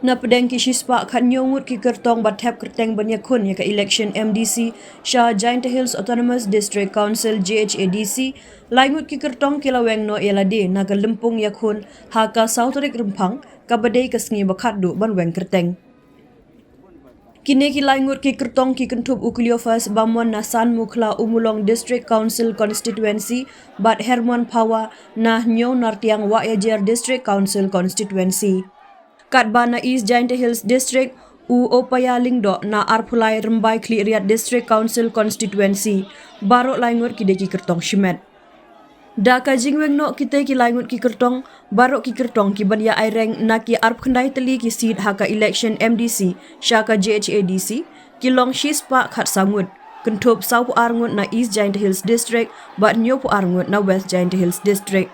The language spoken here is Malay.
Na pedeng ki shispa khat nyongut ki kyrteng bathap kyrteng ban iakhun ya ka election MDC JHADC Autonomous District Council JHADC laingut ki kyrteng kila Weng no elade na ka lempung iakhun ha ka sautorik rempang ka badai ka sngi bakhat du ban Weng kyrteng. Kini ki laingut ki kyrteng ki kentup ukliofas bamuan nasan mukla umulong District Council Constituency bat Herman Pawa na nyo nartiang wa yajer District Council Constituency. Katba na East Giant Hills District u Opaya Lingdo na Arpulai Rembai Kliriat District Council Constituency barok laingut ki deki kertong shimet. Da ka jingweng no kita ki laingut ki kertong barok ki kertong ki ban ya aireng na ki arp khendai teli ki seat haka election MDC syaka JHADC ki long shispa khat sangut kentup sau pu arngut na East Giant Hills District bat nyo pu arngut na West Giant Hills District.